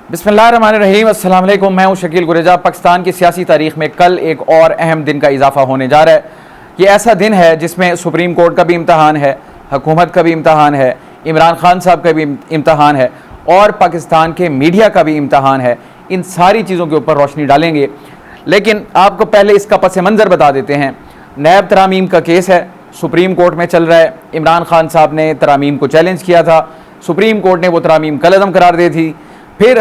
बिस्मिल्लाहिर्रहमानिर्रहीम, अस्सलाम वालेकुम। मैं हूं शकील गुरेजा। पाकिस्तान की सियासी तारीख में कल एक और अहम दिन का इजाफा होने जा रहा है। ये ऐसा दिन है जिसमें सुप्रीम कोर्ट का भी इम्तहान है, हुकूमत का भी इम्तहान है, इमरान खान साहब का भी इम्तहान है और पाकिस्तान के मीडिया का भी इम्तहान है। इन सारी चीज़ों के ऊपर रोशनी डालेंगे, लेकिन आपको पहले इसका पस मंज़र बता देते हैं। नैब तरामीम का केस है, सुप्रीम कोर्ट में चल रहा है। इमरान खान साहब ने तरामीम को चैलेंज किया था, सुप्रीम कोर्ट ने वो तरामीम कलअदम करार दी थी। फिर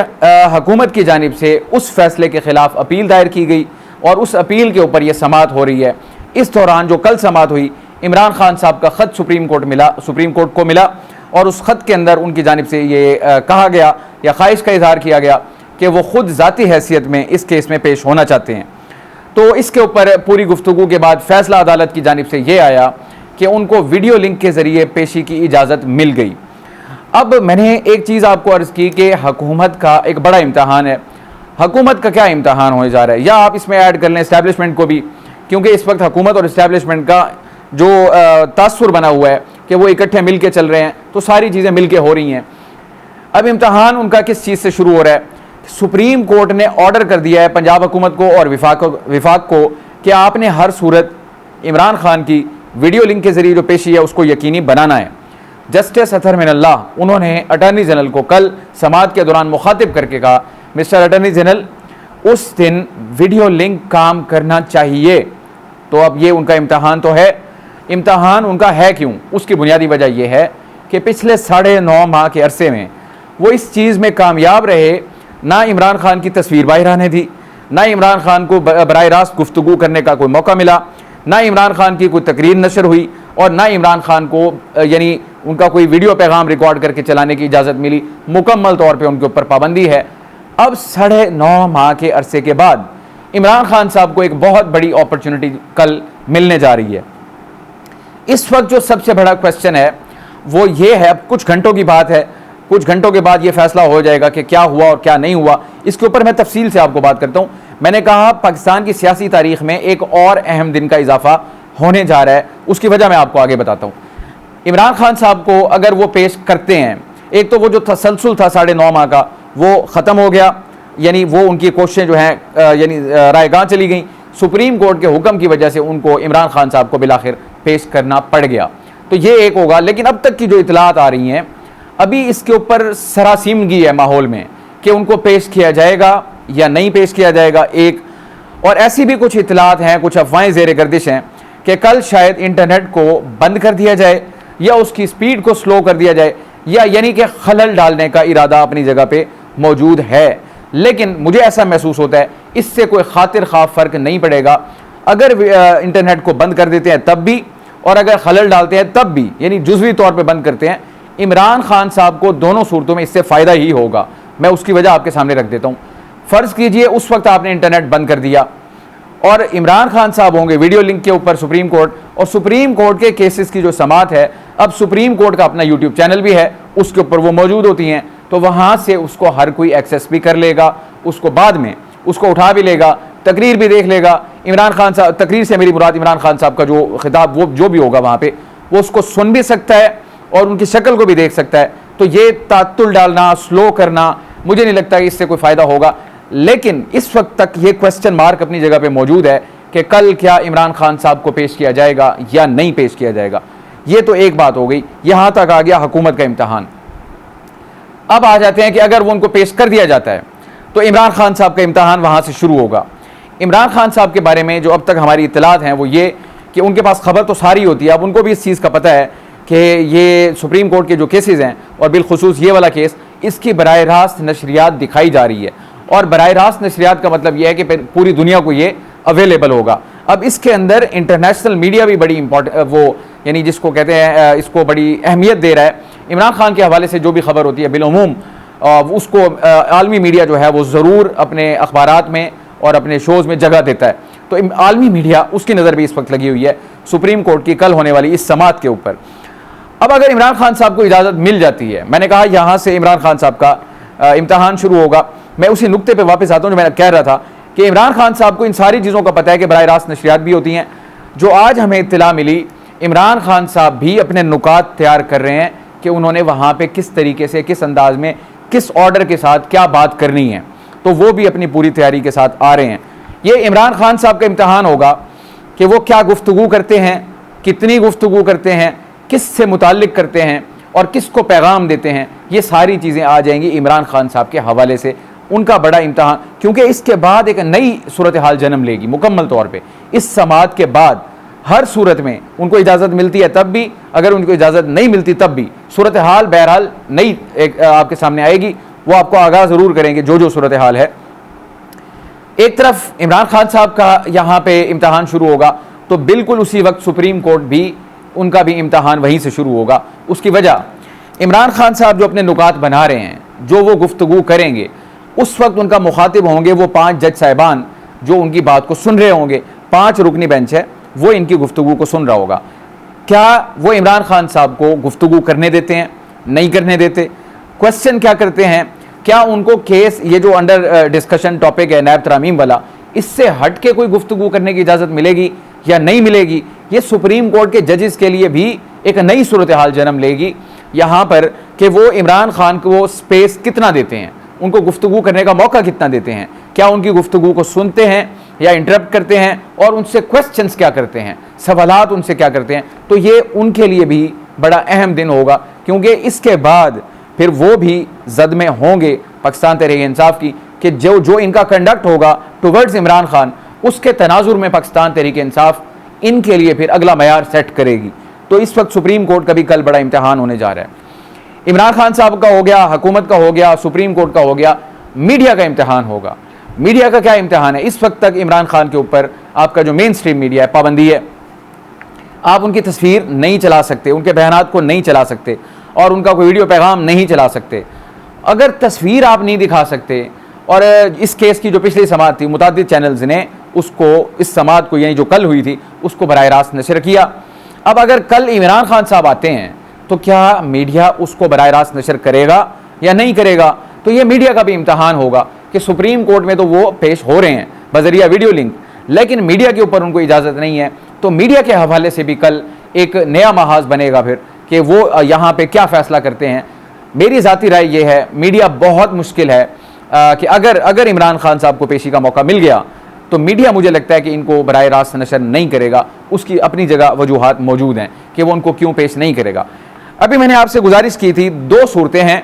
हुकूमत की जानिब से उस फैसले के ख़िलाफ़ अपील दायर की गई और उस अपील के ऊपर ये समाअत हो रही है। इस दौरान जो कल समाअत हुई, इमरान खान साहब का ख़त सुप्रीम कोर्ट को मिला और उस ख़त के अंदर उनकी जानिब से ये कहा गया या ख्वाहिश का इजहार किया गया कि वो ख़ुद ज़ाती हैसियत में इस केस में पेश होना चाहते हैं। तो इसके ऊपर पूरी गुफ्तगू के बाद फ़ैसला अदालत की जानिब से ये आया कि उनको वीडियो लिंक के ज़रिए पेशी की इजाज़त मिल गई। अब मैंने एक चीज़ आपको अर्ज़ की कि हुकूमत का एक बड़ा इम्तहान है। हुकूमत का क्या इम्तहान होने जा रहा है, या आप इसमें ऐड कर लें इस्टेब्लिशमेंट को भी, क्योंकि इस वक्त हुकूमत और इस्टेब्लिशमेंट का जो तासुर बना हुआ है कि वो इकट्ठे मिल के चल रहे हैं, तो सारी चीज़ें मिल के हो रही हैं। अब इम्तहान उनका किस चीज़ से शुरू हो रहा है? सुप्रीम कोर्ट ने ऑर्डर कर दिया है पंजाब हुकूमत को और विफाक को कि आपने हर सूरत इमरान खान की वीडियो लिंक के ज़रिए जो पेशी है उसको यकीनी बनाना है। जस्टिस अतहर मिनल्लाह उन्होंने अटॉर्नी जनरल को कल समाअत के दौरान मुखातिब करके कहा, मिस्टर अटॉर्नी जनरल, उस दिन वीडियो लिंक काम करना चाहिए। तो अब ये उनका इम्तहान तो है। इम्तहान उनका है क्यों? उसकी बुनियादी वजह यह है कि पिछले 9.5 माह के अरसे में वो इस चीज़ में कामयाब रहे, ना इमरान खान की तस्वीर बाहर आने दी, ना इमरान खान को बराह रास्त गुफ्तगू करने का कोई मौका मिला, ना इमरान खान की कोई तकरीर नशर हुई और ना इमरान खान को यानी उनका कोई वीडियो पैगाम रिकॉर्ड करके चलाने की इजाज़त मिली। मुकम्मल तौर पे उनके ऊपर पाबंदी है। अब 9.5 माह के अरसे के बाद इमरान खान साहब को एक बहुत बड़ी अपॉर्चुनिटी कल मिलने जा रही है। इस वक्त जो सबसे बड़ा क्वेश्चन है वो ये है, अब कुछ घंटों की बात है, कुछ घंटों के बाद ये फैसला हो जाएगा कि क्या हुआ और क्या नहीं हुआ। इसके ऊपर मैं तफसील से आपको बात करता हूँ। मैंने कहा पाकिस्तान की सियासी तारीख में एक और अहम दिन का इजाफा होने जा रहा है, उसकी वजह मैं आपको आगे बताता हूँ। इमरान खान साहब को अगर वो पेश करते हैं, एक तो वो जो तसलसल था 9.5 माह का वो ख़त्म हो गया, यानी वो उनकी कोशिशें जो हैं यानी रायगाह चली गई। सुप्रीम कोर्ट के हुक्म की वजह से उनको इमरान खान साहब को बिलाखिर पेश करना पड़ गया। तो ये एक होगा। लेकिन अब तक की जो इतलात आ रही हैं, अभी इसके ऊपर सरासीमगी है माहौल में कि उनको पेश किया जाएगा या नहीं पेश किया जाएगा। एक और ऐसी भी कुछ इतलात हैं, कुछ अफवाहें ज़ेर गर्दिश हैं कि कल शायद इंटरनेट को बंद कर दिया जाए या उसकी स्पीड को स्लो कर दिया जाए, या यानी कि खलल डालने का इरादा अपनी जगह पे मौजूद है। लेकिन मुझे ऐसा महसूस होता है इससे कोई खातिर खा फ़र्क नहीं पड़ेगा। अगर इंटरनेट को बंद कर देते हैं तब भी, और अगर खलल डालते हैं तब भी, यानी जुज़वी तौर पर बंद करते हैं, इमरान खान साहब को दोनों सूरतों में इससे फ़ायदा ही होगा। मैं उसकी वजह आपके सामने रख देता हूँ। फ़र्ज़ कीजिए उस वक्त आपने इंटरनेट बंद कर दिया और इमरान खान साहब होंगे वीडियो लिंक के ऊपर सुप्रीम कोर्ट, और सुप्रीम कोर्ट के केसेस की जो समाअत है, अब सुप्रीम कोर्ट का अपना यूट्यूब चैनल भी है, उसके ऊपर वो मौजूद होती हैं, तो वहाँ से उसको हर कोई एक्सेस भी कर लेगा, उसको बाद में उसको उठा भी लेगा, तकरीर भी देख लेगा। इमरान खान साहब, तकरीर से मेरी मुराद इमरान खान साहब का जो खिताब वो जो भी होगा वहाँ पर, वो उसको सुन भी सकता है और उनकी शक्ल को भी देख सकता है। तो ये तातुल डालना, स्लो करना, मुझे नहीं लगता कि इससे कोई फ़ायदा होगा। लेकिन इस वक्त तक ये क्वेश्चन मार्क अपनी जगह पे मौजूद है कि कल क्या इमरान खान साहब को पेश किया जाएगा या नहीं पेश किया जाएगा। ये तो एक बात हो गई। यहाँ तक आ गया हुकूमत का इम्तहान। अब आ जाते हैं कि अगर वो उनको पेश कर दिया जाता है तो इमरान खान साहब का इम्तहान वहाँ से शुरू होगा। इमरान खान साहब के बारे में जो अब तक हमारी इत्तलात हैं वो ये कि उनके पास खबर तो सारी होती है। अब उनको भी इस चीज़ का पता है कि ये सुप्रीम कोर्ट के जो केसेस हैं, और बिलखुसूस ये वाला केस, इसकी बराह रास्त नशरियात दिखाई जा रही है। और बराह रास्त नशरियात का मतलब यह है कि पूरी दुनिया को ये अवेलेबल होगा। अब इसके अंदर इंटरनेशनल मीडिया भी बड़ी वो यानी जिसको कहते हैं इसको बड़ी अहमियत दे रहा है। इमरान खान के हवाले से जो भी खबर होती है बिलउमूम उसको आलमी मीडिया जो है वो ज़रूर अपने अखबारात में और अपने शोज़ में जगह देता है। तो आलमी मीडिया उसकी नज़र भी इस वक्त लगी हुई है सुप्रीम कोर्ट की कल होने वाली इस समाअत के ऊपर। अब अगर इमरान खान साहब को इजाज़त मिल जाती है, मैंने कहा यहाँ से इमरान खान साहब का इम्तहान शुरू होगा। मैं उसी नुक्ते पे वापस आता हूँ जो मैंने कह रहा था कि इमरान खान साहब को इन सारी चीज़ों का पता है कि बराह रास्त नशरियात भी होती हैं। जो आज हमें इत्तला मिली, इमरान खान साहब भी अपने नुकात तैयार कर रहे हैं कि उन्होंने वहाँ पे किस तरीके से, किस अंदाज में किस ऑर्डर के साथ क्या बात करनी है, तो वो भी अपनी पूरी तैयारी के साथ आ रहे हैं। ये इमरान खान साहब का इम्तहान होगा कि वो क्या गुफ्तगू करते हैं, कितनी गुफ्तगू करते हैं, किस से मुताल्लिक करते हैं और किसको पैगाम देते हैं। ये सारी चीज़ें आ जाएंगी इमरान खान साहब के हवाले से। उनका बड़ा इम्तहान, क्योंकि इसके बाद एक नई सूरत हाल जन्म लेगी मुकम्मल तौर पे। इस समात के बाद हर सूरत में उनको इजाज़त मिलती है तब भी, अगर उनको इजाज़त नहीं मिलती तब भी, सूरत हाल बहरहाल नई एक आपके सामने आएगी। वो आपको आगाह ज़रूर करेंगे जो जो सूरत हाल है। एक तरफ इमरान खान साहब का यहाँ पे इम्तहान शुरू होगा, तो बिल्कुल उसी वक्त सुप्रीम कोर्ट भी, उनका भी इम्तहान वहीं से शुरू होगा। उसकी वजह, इमरान खान साहब जो अपने नुकात बना रहे हैं, जो वो गुफ्तगू करेंगे, उस वक्त उनका मुखातिब होंगे वो 5 जज साहिबान जो उनकी बात को सुन रहे होंगे। 5 रुकनी बेंच है, वो इनकी गुफ्तगू को सुन रहा होगा। क्या वो इमरान खान साहब को गुफ्तगू करने देते हैं, नहीं करने देते? क्वेश्चन क्या करते हैं, क्या उनको केस, ये जो अंडर डिस्कशन टॉपिक है नैब तरामीम वाला, इससे हट के कोई गुफ्तगू करने की इजाज़त मिलेगी या नहीं मिलेगी? ये सुप्रीम कोर्ट के जजेस के लिए भी एक नई सूरत हाल जन्म लेगी यहाँ पर कि वो इमरान खान को स्पेस कितना देते हैं, उनको गुफ्तगू करने का मौका कितना देते हैं, क्या उनकी गुफ्तगू को सुनते हैं या इंटरप्ट करते हैं, और उनसे क्वेश्चंस क्या करते हैं, सवालात उनसे क्या करते हैं। तो ये उनके लिए भी बड़ा अहम दिन होगा, क्योंकि इसके बाद फिर वो भी जद में होंगे पाकिस्तान तहरीक इंसाफ की कि जो इनका कंडक्ट होगा टुवर्ड्स इमरान खान, उसके तनाजुर में पाकिस्तान तहरीक इंसाफ इनके लिए फिर अगला मयार सेट करेगी। तो इस वक्त सुप्रीम कोर्ट का भी कल बड़ा इम्तहान होने जा रहा है। इमरान खान साहब का हो गया, हुकूमत का हो गया, सुप्रीम कोर्ट का हो गया, मीडिया का इम्तहान होगा। मीडिया का क्या इम्तहान है? इस वक्त तक इमरान खान के ऊपर आपका जो मेन स्ट्रीम मीडिया है, पाबंदी है। आप उनकी तस्वीर नहीं चला सकते, उनके बयानात को नहीं चला सकते और उनका कोई वीडियो पैगाम नहीं चला सकते। अगर तस्वीर आप नहीं दिखा सकते, और इस केस की जो पिछली समात थी, मुतादिद चैनल्स ने उसको, इस समात को, यानी जो कल हुई थी, उसको बराह रास्त नशर किया। अब अगर कल इमरान खान साहब आते हैं तो क्या मीडिया उसको बराह रास्त नशर करेगा या नहीं करेगा? तो ये मीडिया का भी इम्तहान होगा कि सुप्रीम कोर्ट में तो वो पेश हो रहे हैं बजरिया वीडियो लिंक, लेकिन मीडिया के ऊपर उनको इजाज़त नहीं है। तो मीडिया के हवाले से भी कल एक नया महाज बनेगा फिर कि वो यहाँ पे क्या फ़ैसला करते हैं। मेरी ज़ाती राय ये है, मीडिया बहुत मुश्किल है कि अगर इमरान खान साहब को पेशी का मौका मिल गया तो मीडिया, मुझे लगता है कि इनको बराह रास्त नशर नहीं करेगा। उसकी अपनी जगह वजूहात मौजूद हैं कि वो उनको क्यों पेश नहीं करेगा। अभी मैंने आपसे गुजारिश की थी, 2 सूरतें हैं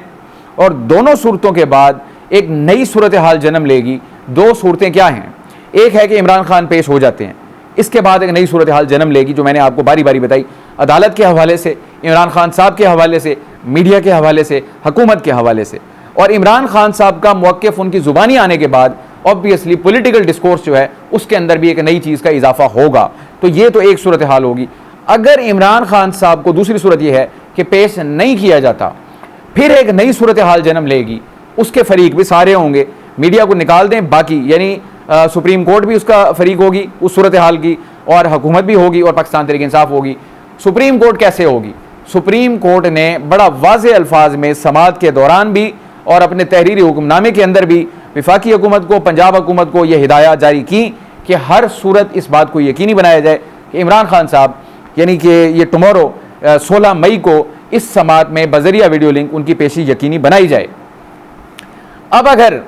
और दोनों सूरतों के बाद एक नई सूरत हाल जन्म लेगी। 2 सूरतें क्या हैं? एक है कि इमरान खान पेश हो जाते हैं, इसके बाद एक नई सूरत हाल जन्म लेगी जो मैंने आपको बारी बारी बताई, अदालत के हवाले से, इमरान खान साहब के हवाले से, मीडिया के हवाले से, हुकूमत के हवाले से। और इमरान खान साहब का मौक़िफ़ उनकी ज़ुबानी आने के बाद ऑब्वियसली पॉलिटिकल डिस्कोर्स जो है उसके अंदर भी एक नई चीज़ का इजाफा होगा। तो ये तो एक सूरत हाल होगी। अगर इमरान खान साहब को, दूसरी सूरत यह है कि पेश नहीं किया जाता, फिर एक नई सूरत हाल जन्म लेगी। उसके फरीक भी सारे होंगे, मीडिया को निकाल दें, बाकी यानी सुप्रीम कोर्ट भी उसका फरीक होगी उस सूरत हाल की, और हुकूमत भी होगी और पाकिस्तान तहरीक इंसाफ होगी। सुप्रीम कोर्ट कैसे होगी? सुप्रीम कोर्ट ने बड़ा वाज़े अल्फाज में समात के दौरान भी और अपने तहरीरी हुक्मनामे के अंदर भी वफाकी हुकूमत को, पंजाब हुकूमत को यह हिदायत जारी की कि हर सूरत इस बात को यकीनी बनाया जाए कि इमरान खान साहब, यानी कि ये टुमारो 16 मई को इस समात में बजरिया वीडियो लिंक उनकी पेशी यकीनी बनाई जाए। अब अगर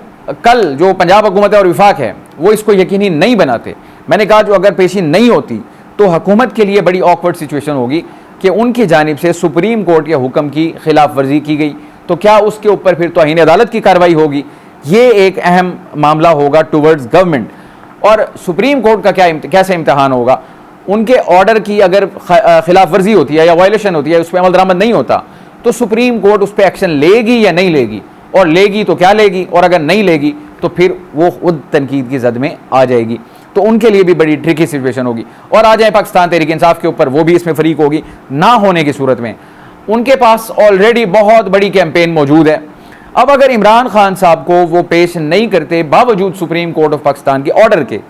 कल जो पंजाब हुकूमत और विफाक है वो इसको यकीनी नहीं बनाते, मैंने कहा जो अगर पेशी नहीं होती तो हुकूमत के लिए बड़ी ऑकवर्ड सिचुएशन होगी कि उनकी जानिब से सुप्रीम कोर्ट के हुक्म की खिलाफ वर्जी की गई, तो क्या उसके ऊपर फिर तौहीन अदालत की कार्रवाई होगी। ये एक अहम मामला होगा टुवर्ड्स गवर्नमेंट। और सुप्रीम कोर्ट का कैसे इम्तहान होगा? उनके ऑर्डर की अगर खिलाफ वर्जी होती है या वायलेशन होती है, उस पर अमल दरामद नहीं होता, तो सुप्रीम कोर्ट उस पर एक्शन लेगी या नहीं लेगी, और लेगी तो क्या लेगी, और अगर नहीं लेगी तो फिर वो खुद तनकीद की जद में आ जाएगी। तो उनके लिए भी बड़ी ट्रिकी सिचुएशन होगी। और आ जाए पाकिस्तान तहरीक इंसाफ के ऊपर, वो भी इसमें फरीक होगी। ना होने की सूरत में उनके पास ऑलरेडी बहुत बड़ी कैंपेन मौजूद है। अब अगर इमरान खान साहब को वो पेश नहीं करते बावजूद सुप्रीम कोर्ट ऑफ पाकिस्तान के ऑर्डर के,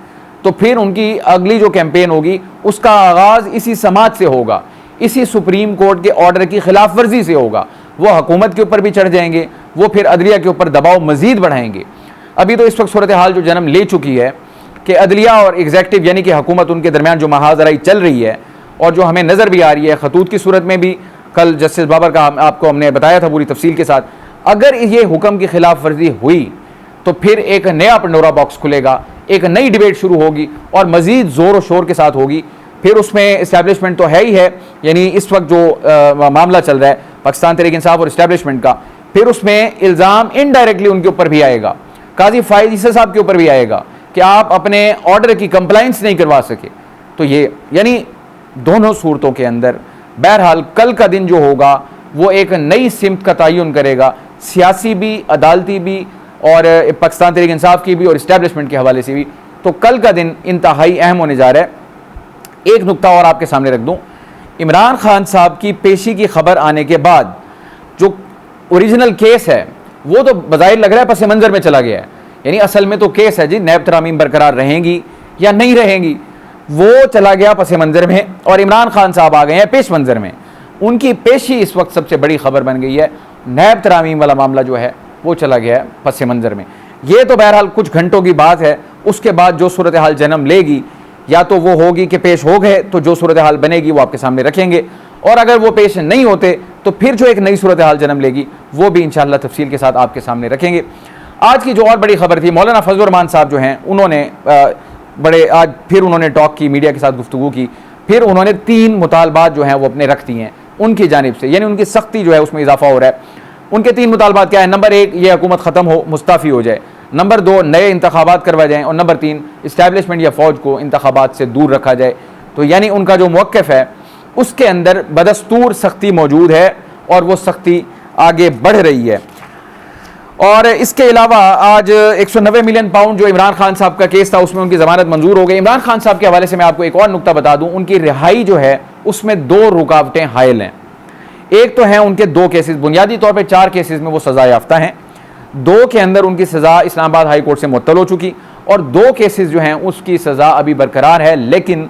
तो फिर उनकी अगली जो कैंपेन होगी उसका आगाज़ इसी समात से होगा, इसी सुप्रीम कोर्ट के ऑर्डर की खिलाफ वर्जी से होगा। वो हुकूमत के ऊपर भी चढ़ जाएंगे, वो फिर अदलिया के ऊपर दबाव मजीद बढ़ाएंगे। अभी तो इस वक्त सूरत हाल जो जन्म ले चुकी है कि अदलिया और एग्जेक्टिव यानी कि हुकूमत, उनके दरमियान जो महाजराई चल रही है और जो हमें नज़र भी आ रही है खतूत की सूरत में भी, कल जस्टिस बाबर का आपको हमने बताया था पूरी तफसील के साथ। अगर ये हुक्म की खिलाफ वर्जी हुई तो फिर एक नया पंडोरा बॉक्स खुलेगा, एक नई डिबेट शुरू होगी और मज़ीद ज़ोर और शोर के साथ होगी। फिर उसमें इस्टेब्लिशमेंट तो है ही है, यानी इस वक्त जो मामला चल रहा है पाकिस्तान तहरीक इंसाफ और इस्टेब्लिशमेंट का, फिर उसमें इल्ज़ाम इनडायरेक्टली उनके ऊपर भी आएगा, काजी फाइज ईसा साहब के ऊपर भी आएगा कि आप अपने ऑर्डर की कंप्लाइंस नहीं करवा सके। तो ये यानी दोनों सूरतों के अंदर बहरहाल कल का दिन जो होगा वो एक नई सिमत का तयन करेगा, सियासी भी, अदालती भी और पाकिस्तान तहरीक इंसाफ की भी और इस्टेब्लिशमेंट के हवाले से भी। तो कल का दिन इंतहाई अहम होने जा रहा है। एक नुकता और आपके सामने रख दूं, इमरान खान साहब की पेशी की खबर आने के बाद जो ओरिजिनल केस है वो तो बज़ाहिर लग रहा है पस मंज़र में चला गया है, यानी असल में तो केस है जी नैब तरामीम बरकरार रहेंगी या नहीं रहेंगी, वो चला गया पस मंज़र में और इमरान खान साहब आ गए हैं पेश मंज़र में। उनकी पेशी इस वक्त सबसे बड़ी खबर बन गई है, नैब तरामीम वाला मामला जो है वो चला गया है पस मंज़र में। ये तो बहरहाल कुछ घंटों की बात है, उसके बाद जो सूरत हाल जन्म लेगी या तो वो होगी कि पेश हो गए तो जो सूरत हाल बनेगी वो आपके सामने रखेंगे, और अगर वो पेश नहीं होते तो फिर जो एक नई सूरत हाल जन्म लेगी वो भी इंशाअल्लाह तफसील के साथ आपके सामने रखेंगे। आज की जो और बड़ी खबर थी, मौलाना फजल रहमान साहब जो हैं उन्होंने आज फिर उन्होंने टॉक की, मीडिया के साथ गुफ्तगू की, फिर उन्होंने 3 मुतालबात जो हैं वो अपने रख दिए हैं उनकी जानिब से, यानी उनकी सख्ती जो है उसमें इजाफा हो रहा है। उनके 3 मुतालबात क्या है? नंबर 1 ये हुकूमत ख़त्म हो, मुस्ताफ़ी हो जाए, नंबर 2 नए इंतखाबात करवाए जाएँ, और नंबर 3 इस्टेब्लिशमेंट या फ़ौज को इंतखाबात से दूर रखा जाए। तो यानी उनका जो मौक़िफ़ है उसके अंदर बदस्तूर सख्ती मौजूद है और वो सख्ती आगे बढ़ रही है। और इसके अलावा आज 190 मिलियन पाउंड जो इमरान खान साहब का केस था उसमें उनकी ज़मानत मंजूर हो गई। इमरान खान साहब के हवाले से मैं आपको एक और नुकता बता दूं, उनकी रिहाई जो है उसमें 2 रुकावटें हायल हैं। एक तो हैं उनके 2 केसेस, बुनियादी तौर पे 4 केसेस में वो सज़ा याफ्ता हैं, 2 के अंदर उनकी सज़ा इस्लामाबाद हाई कोर्ट से मुअत्तल हो चुकी, और 2 केसेस जो हैं उसकी सज़ा अभी बरकरार है। लेकिन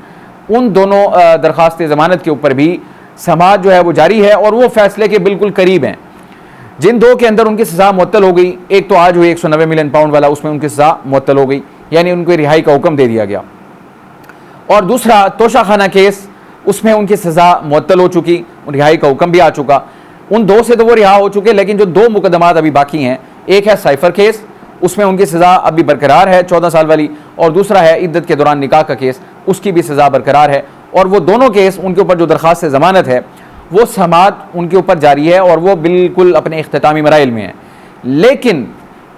उन दोनों दरख्वास्त ज़मानत के ऊपर भी समाअत जो है वो जारी है और वो फैसले के बिल्कुल करीब हैं। जिन 2 के अंदर उनकी सज़ा मुअत्तल हो गई, एक तो आज हुई 190 मिलियन पाउंड वाला, उसमें उनकी सज़ा मुअत्तल हो गई, यानी उनको रिहाई का हुक्म दे दिया गया, और दूसरा तोशाखाना केस, उसमें उनकी सज़ा मुअत्तल हो चुकी, रिहाई का हुक्म भी आ चुका। उन 2 से तो वो रिहा हो चुके, लेकिन जो 2 मुकदमात अभी बाकी हैं, एक है साइफर केस, उसमें उनकी सज़ा अभी बरकरार है 14 साल वाली, और दूसरा है इद्दत के दौरान निकाह का केस, उसकी भी सज़ा बरकरार है। और वो दोनों केस, उनके ऊपर जो दरख्वास्त ज़मानत है वो समाअत उनके ऊपर जारी है और वो बिल्कुल अपने इख्तितामी मराइल में है। लेकिन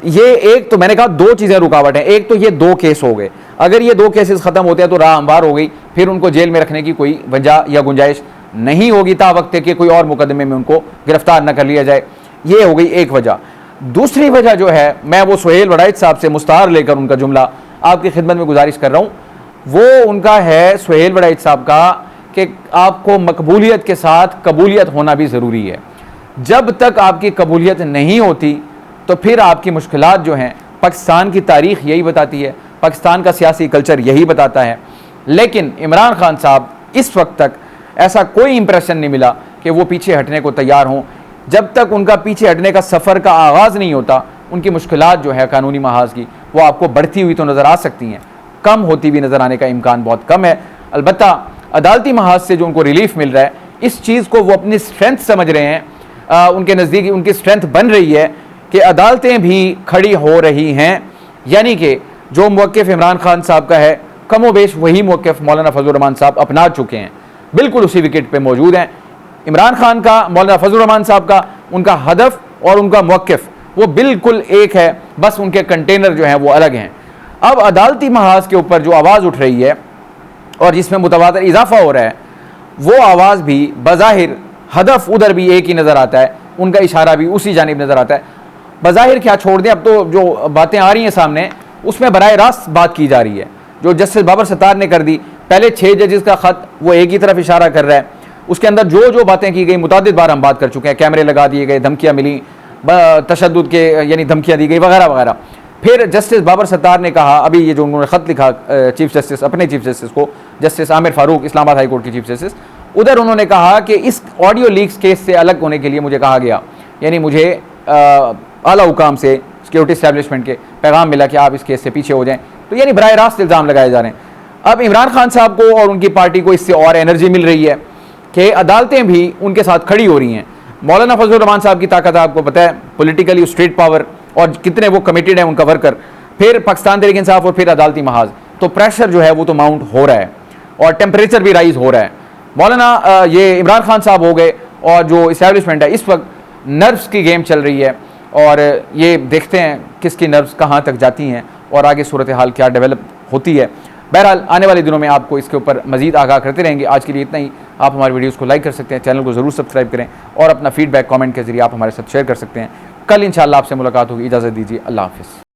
ये एक तो मैंने कहा 2 चीज़ें रुकावट हैं, एक तो ये 2 केस हो गए, अगर ये 2 केसेस ख़त्म होते हैं तो राह हमवार हो गई, फिर उनको जेल में रखने की कोई वजह या गुंजाइश नहीं होगी ता वक्त कि कोई और मुकदमे में उनको गिरफ्तार न कर लिया जाए। ये हो गई एक वजह। दूसरी वजह जो है, मैं वो सुहेल वड़ाइच साहब से मुस्तार लेकर उनका जुमला आपकी खिदमत में गुजारिश कर रहा हूँ, वो उनका है सुहेल वड़ाइच साहब का कि आपको मकबूलियत के साथ कबूलियत होना भी ज़रूरी है। जब तक आपकी कबूलियत नहीं होती तो फिर आपकी मुश्किलात जो हैं, पाकिस्तान की तारीख़ यही बताती है, पाकिस्तान का सियासी कल्चर यही बताता है। लेकिन इमरान खान साहब इस वक्त तक ऐसा कोई इंप्रेशन नहीं मिला कि वो पीछे हटने को तैयार हों। जब तक उनका पीछे हटने का सफ़र का आगाज़ नहीं होता, उनकी मुश्किलात जो है कानूनी महाज की वो आपको बढ़ती हुई तो नज़र आ सकती हैं, कम होती हुई नज़र आने का इम्कान बहुत कम है। अलबत्ता अदालती महाज से जो उनको रिलीफ मिल रहा है, इस चीज़ को वो अपनी स्ट्रेंथ समझ रहे हैं, उनके नज़दीक उनकी स्ट्रेंथ बन रही है कि अदालतें भी खड़ी हो रही हैं। यानी कि जो मौक़िफ़ इमरान खान साहब का है, कमोबेश वही मौक़िफ़ मौलाना फजल रहमान साहब अपना चुके हैं, बिल्कुल उसी विकेट पे मौजूद हैं। इमरान खान का, मौलाना फजल रहमान साहब का, उनका हदफ और उनका मौक़िफ़ वो बिल्कुल एक है, बस उनके कंटेनर जो हैं वो अलग हैं। अब अदालती महाज के ऊपर जो आवाज़ उठ रही है और जिसमें मुतवातिर इजाफा हो रहा है, वो आवाज़ भी बज़ाहिर हदफ उधर भी एक ही नज़र आता है, उनका इशारा भी उसी जानिब नज़र आता है। बज़ाहिर क्या छोड़ दें, अब तो जो बातें आ रही हैं सामने उसमें बराह रास्त बात की जा रही है, जो जस्टिस बाबर सत्तार ने कर दी। पहले 6 जजेस का ख़त वो एक ही तरफ इशारा कर रहा है, उसके अंदर जो जो बातें की गई मुतादिद बार हम बात कर चुके हैं, कैमरे लगा दिए गए, धमकियाँ मिली, तशद्दुद के यानी धमकियाँ दी गई वगैरह वगैरह। फिर जस्टिस बाबर सत्तार ने कहा, अभी ये जो उन्होंने ख़त लिखा चीफ जस्टिस, अपने चीफ जस्टिस को, justice Aamir Farooq Islamabad high court के चीफ जस्टिस, उधर उन्होंने कहा कि इस ऑडियो लीक्स केस से अलग होने के लिए मुझे कहा गया, यानी मुझे आला हुकाम से सिक्योरिटी इस्टेब्लिशमेंट के पैगाम मिला कि आप इस केस से पीछे हो जाएं। तो यानी बराह रास्त इल्ज़ाम लगाए जा रहे हैं। अब इमरान खान साहब को और उनकी पार्टी को इससे और एनर्जी मिल रही है कि अदालतें भी उनके साथ खड़ी हो रही हैं। मौलाना फजलुर रहमान साहब की ताकत आपको पता है, पॉलिटिकली स्टेट पावर और कितने वो कमिटेड हैं उनका वर्कर, फिर पाकिस्तान तहरीक इंसाफ और फिर अदालती महाज, तो प्रेशर जो है वो तो माउंट हो रहा है और टेम्परेचर भी राइज हो रहा है। मौलाना ये इमरान खान साहब हो गए और जो इस्टेब्लिशमेंट है इस वक्त नर्व्स की गेम चल रही है और ये देखते हैं किसकी नर्व्स कहाँ तक जाती हैं और आगे सूरत हाल क्या डेवलप होती है। बहरहाल आने वाले दिनों में आपको इसके ऊपर मजीद आगाह करते रहेंगे। आज के लिए इतना ही। आप हमारे वीडियोस को लाइक कर सकते हैं, चैनल को ज़रूर सब्सक्राइब करें और अपना फीडबैक कमेंट के जरिए आप हमारे साथ शेयर कर सकते हैं। कल इंशाअल्लाह आपसे मुलाकात होगी। इजाज़त दीजिए, अल्लाह हाफ़िज़।